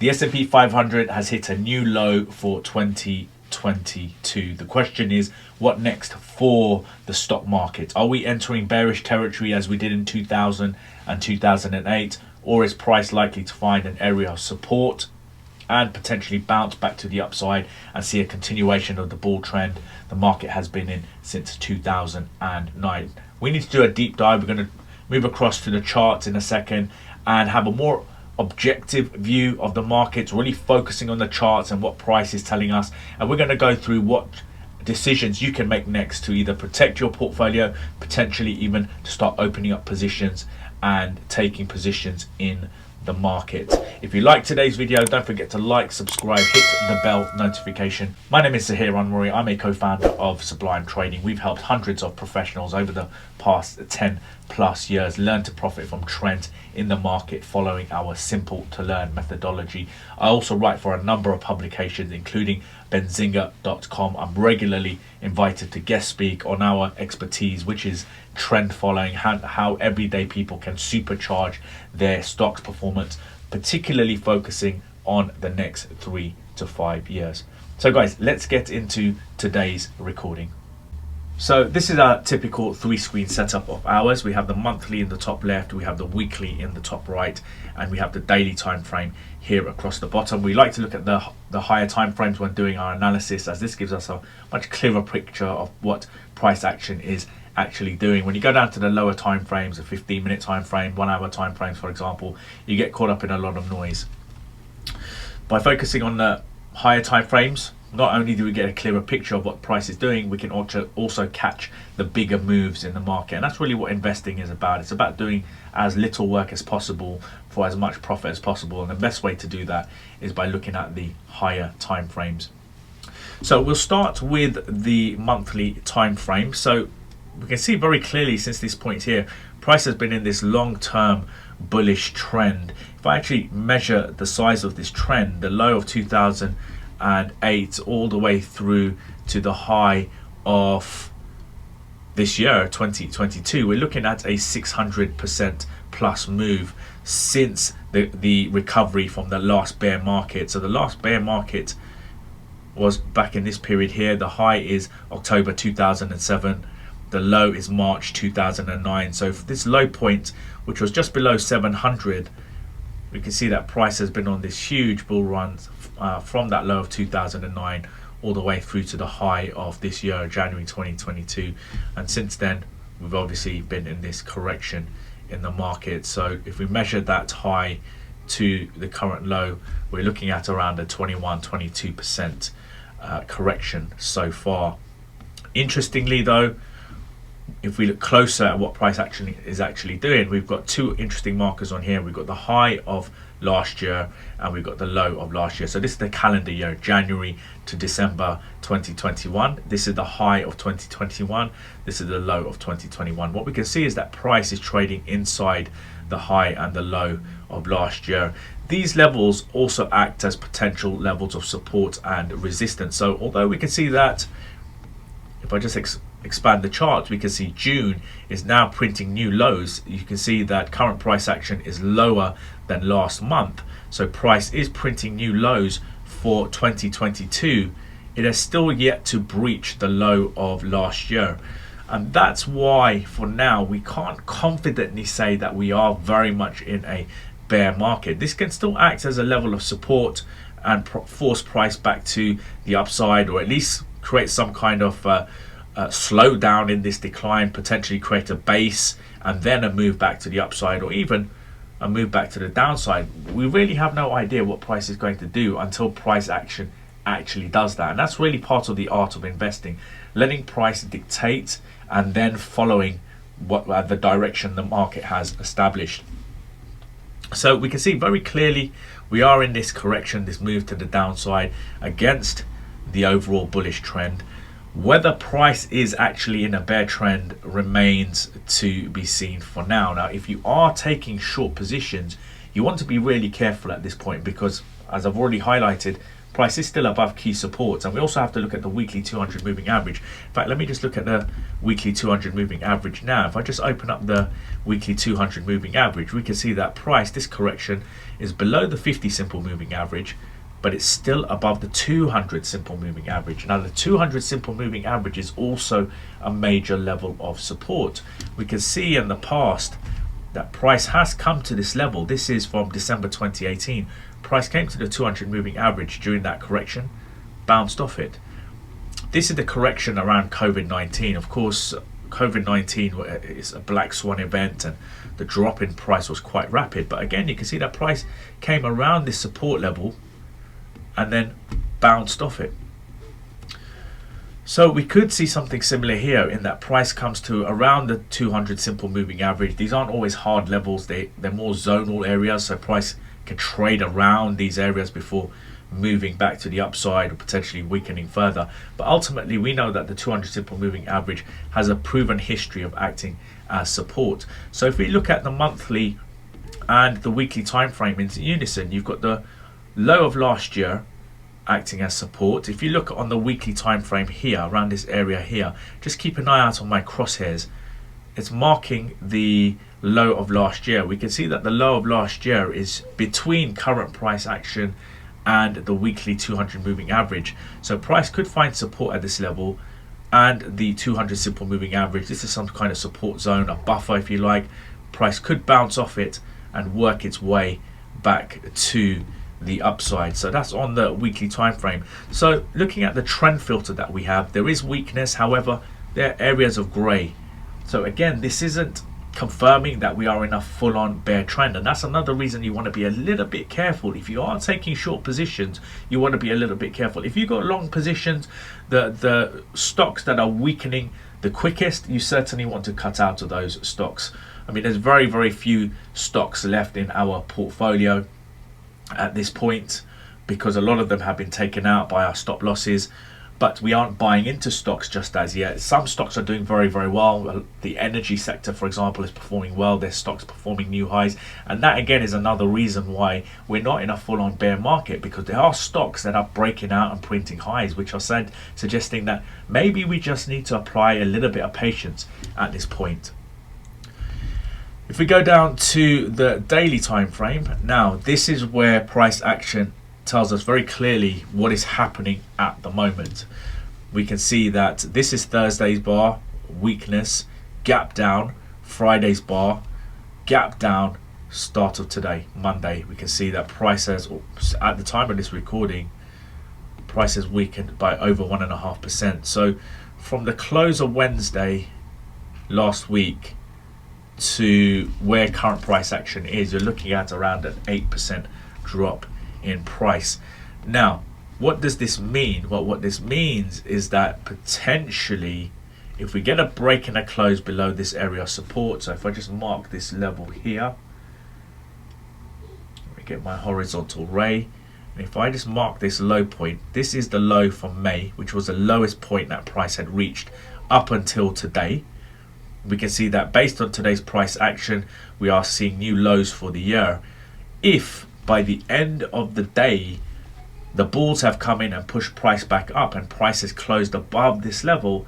The S&P 500 has hit a new low for 2022. The question is, what next for the stock market? Are we entering bearish territory as we did in 2000 and 2008, or is price likely to find an area of support and potentially bounce back to the upside and see a continuation of the bull trend the market has been in since 2009? We need to do a deep dive. We're going to move across to the charts in a second and have a more objective view of the markets, really focusing on the charts and what price is telling us. And we're going to go through what decisions you can make next to either protect your portfolio, potentially even to start opening up positions and taking positions in the market. If you like today's video, don't forget to like, subscribe, hit the bell notification. My name is Zahir Anwari. I'm a co-founder of Sublime Trading. We've helped hundreds of professionals over the past 10 plus years learn to profit from trends in the market following our simple to learn methodology. I also write for a number of publications, including benzinga.com. I'm regularly invited to guest speak on our expertise, which is trend following, how everyday people can supercharge their stocks performance, particularly focusing on the next 3 to 5 years. So guys, let's get into today's recording. So this is our typical 3-screen setup of ours. We have the monthly in the top left, we have the weekly in the top right, and we have the daily time frame here across the bottom. We like to look at the higher time frames when doing our analysis, as this gives us a much clearer picture of what price action is actually doing. When you go down to the lower time frames, a 15-minute time frame, 1 hour time frames, for example, you get caught up in a lot of noise. By focusing on the higher time frames, not only do we get a clearer picture of what price is doing, we can also catch the bigger moves in the market. And that's really what investing is about. It's about doing as little work as possible for as much profit as possible. And the best way to do that is by looking at the higher time frames. So we'll start with the monthly time frame. So we can see very clearly since this point here, price has been in this long-term bullish trend. If I actually measure the size of this trend, the low of 2008 all the way through to the high of this year, 2022, we're looking at a 600% plus move since the recovery from the last bear market. So the last bear market was back in this period here. The high is October 2007. The low is March 2009. So for this low point, which was just below 700, we can see that price has been on this huge bull run from that low of 2009 all the way through to the high of this year, January 2022. And since then, we've obviously been in this correction in the market. So if we measure that high to the current low, we're looking at around a 22% correction so far. Interestingly though, if we look closer at what price action is actually doing, we've got two interesting markers on here. We've got the high of last year and we've got the low of last year. So this is the calendar year, January to December 2021. This is the high of 2021. This is the low of 2021. What we can see is that price is trading inside the high and the low of last year. These levels also act as potential levels of support and resistance. So although we can see that, if I just expand the chart, we can see June is now printing new lows. You can see that current price action is lower than last month. So price is printing new lows for 2022. It has still yet to breach the low of last year. And that's why for now we can't confidently say that we are very much in a bear market. This can still act as a level of support and force price back to the upside, or at least create some kind of slowdown in this decline, potentially create a base and then a move back to the upside, or even a move back to the downside. We really have no idea what price is going to do until price action actually does that. And that's really part of the art of investing, letting price dictate and then following what the direction the market has established. So we can see very clearly we are in this correction, this move to the downside against the overall bullish trend. Whether price is actually in a bear trend remains to be seen for now. Now, if you are taking short positions, you want to be really careful at this point, because as I've already highlighted, price is still above key supports. And we also have to look at the weekly 200 moving average. In fact, let me just look at the weekly 200 moving average now. If I just open up the weekly 200 moving average, we can see that price, this correction, is below the 50 simple moving average, but it's still above the 200 simple moving average. Now the 200 simple moving average is also a major level of support. We can see in the past that price has come to this level. This is from December 2018. Price came to the 200 moving average during that correction, bounced off it. This is the correction around COVID-19. Of course, COVID-19 is a black swan event and the drop in price was quite rapid. But again, you can see that price came around this support level and then bounced off it. So we could see something similar here in that price comes to around the 200 simple moving average. These aren't always hard levels, they're more zonal areas, so price can trade around these areas before moving back to the upside or potentially weakening further. But ultimately we know that the 200 simple moving average has a proven history of acting as support. So if we look at the monthly and the weekly time frame in unison, you've got the low of last year acting as support. If you look on the weekly time frame here, around this area here, just keep an eye out on my crosshairs. It's marking the low of last year. We can see that the low of last year is between current price action and the weekly 200 moving average. So price could find support at this level and the 200 simple moving average. This is some kind of support zone, a buffer if you like. Price could bounce off it and work its way back to the upside. So that's on the weekly time frame. So looking at the trend filter that we have, there is weakness, however there are areas of gray. So again, this isn't confirming that we are in a full-on bear trend, and that's another reason you want to be a little bit careful. If you are taking short positions, you want to be a little bit careful. If you've got long positions, the stocks that are weakening the quickest, you certainly want to cut out of those stocks. I mean, there's very few stocks left in our portfolio at this point because a lot of them have been taken out by our stop losses, but we aren't buying into stocks just as yet. Some stocks are doing very well. The energy sector, for example, is performing well. Their stocks performing new highs, and that again is another reason why we're not in a full-on bear market, because there are stocks that are breaking out and printing highs, which are suggesting that maybe we just need to apply a little bit of patience at this point. If we go down to the daily time frame, now this is where price action tells us very clearly what is happening at the moment. We can see that this is Thursday's bar, weakness, gap down, Friday's bar, gap down, start of today, Monday. We can see that price has, at the time of this recording, price has weakened by over 1.5%. So from the close of Wednesday last week to where current price action is, you're looking at around an 8% drop in price. Now, what does this mean? Well, what this means is that potentially if we get a break and a close below this area of support, so if I just mark this level here, let me get my horizontal ray, and if I just mark this low point, this is the low from May, which was the lowest point that price had reached up until today. We can see that based on today's price action, we are seeing new lows for the year. If by the end of the day the bulls have come in and pushed price back up and price has closed above this level,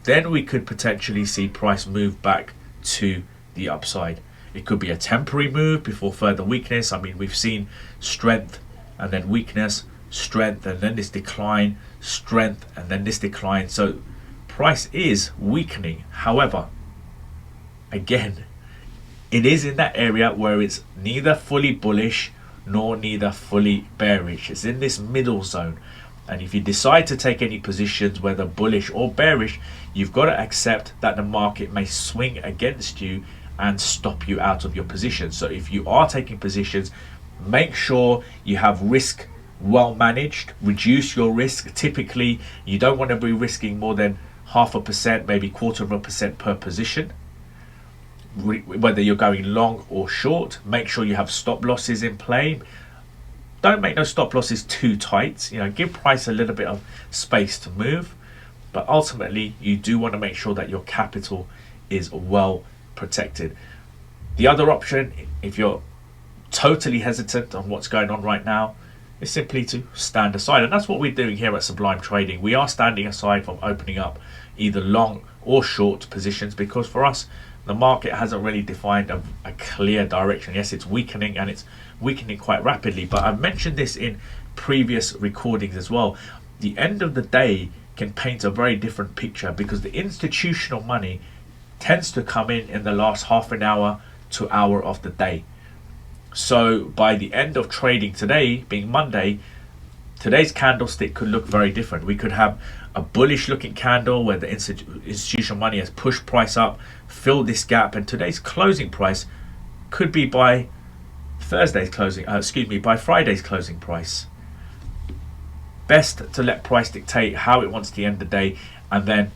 then we could potentially see price move back to the upside. It could be a temporary move before further weakness. I mean, we've seen strength and then weakness, strength and then this decline, strength and then this decline. So price is weakening. However, again, it is in that area where it's neither fully bullish nor neither fully bearish. It's in this middle zone, and if you decide to take any positions, whether bullish or bearish, you've got to accept that the market may swing against you and stop you out of your position. So if you are taking positions, make sure you have risk well managed, reduce your risk. Typically you don't want to be risking more than 0.5%, maybe 0.25% per position. Whether you're going long or short, make sure you have stop losses in play. Don't make those stop losses too tight. Give price a little bit of space to move, but ultimately you do want to make sure that your capital is well protected. The other option, if you're totally hesitant on what's going on right now, is simply to stand aside. And that's what we're doing here at Sublime Trading. We are standing aside from opening up either long or short positions, because for us, the market hasn't really defined a clear direction. Yes, it's weakening, and it's weakening quite rapidly. But I've mentioned this in previous recordings as well. The end of the day can paint a very different picture, because the institutional money tends to come in the last half an hour to hour of the day. So by the end of trading today, being Monday, today's candlestick could look very different. We could have a bullish looking candle where the institutional money has pushed price up, filled this gap, and today's closing price could be by Friday's closing price. Best to let price dictate how it wants to end the day, and then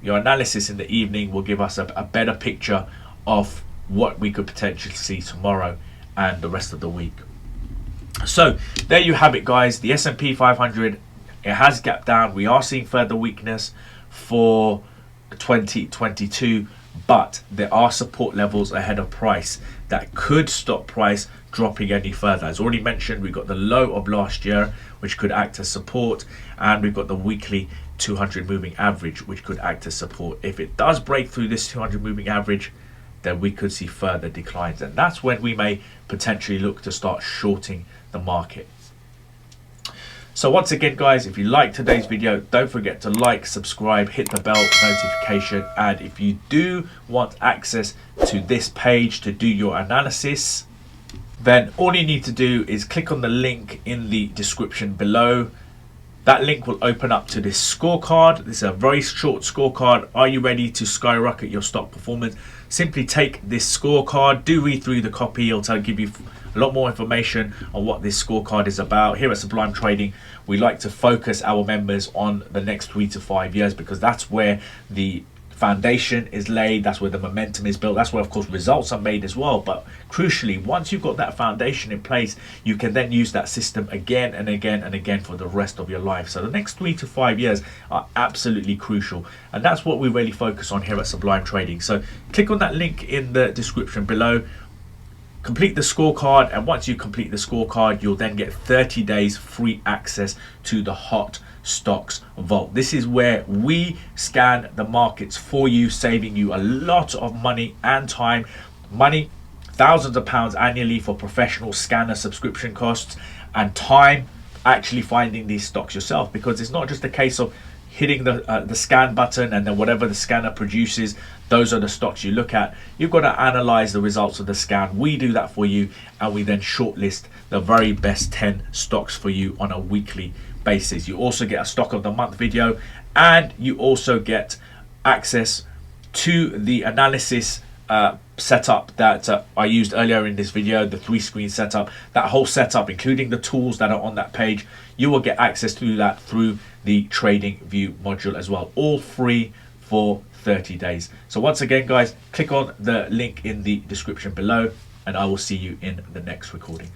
your analysis in the evening will give us a better picture of what we could potentially see tomorrow and the rest of the week. So there you have it, guys. The S&P 500, it has gapped down. We are seeing further weakness for 2022, but there are support levels ahead of price that could stop price dropping any further. As already mentioned, we've got the low of last year, which could act as support, and we've got the weekly 200 moving average, which could act as support. If it does break through this 200 moving average, then we could see further declines, and that's when we may potentially look to start shorting the market. So once again, guys, if you like today's video, don't forget to like, subscribe, hit the bell notification, and if you do want access to this page to do your analysis, then all you need to do is click on the link in the description below. That link will open up to this scorecard. This is a very short scorecard. Are you ready to skyrocket your stock performance? Simply take this scorecard, do read through the copy. It'll give you a lot more information on what this scorecard is about. Here at Sublime Trading, we like to focus our members on the next 3 to 5 years, because that's where the foundation is laid, that's where the momentum is built, that's where of course results are made as well. But crucially, once you've got that foundation in place, you can then use that system again and again and again for the rest of your life. So the next 3 to 5 years are absolutely crucial, and that's what we really focus on here at Sublime Trading. So click on that link in the description below, complete the scorecard, and once you complete the scorecard, you'll then get 30 days free access to the hot stocks vault. This is where we scan the markets for you, saving you a lot of money and time. Thousands of pounds annually for professional scanner subscription costs, and time actually finding these stocks yourself, because it's not just a case of hitting the scan button and then whatever the scanner produces, those are the stocks you look at. You've got to analyze the results of the scan. We do that for you, and we then shortlist the very best 10 stocks for you on a weekly basis. You also get a stock of the month video, and you also get access to the analysis setup that I used earlier in this video, the 3-screen setup. That whole setup, including the tools that are on that page, you will get access to that through the Trading View module as well, all free for 30 days. So once again, guys, click on the link in the description below, and I will see you in the next recording.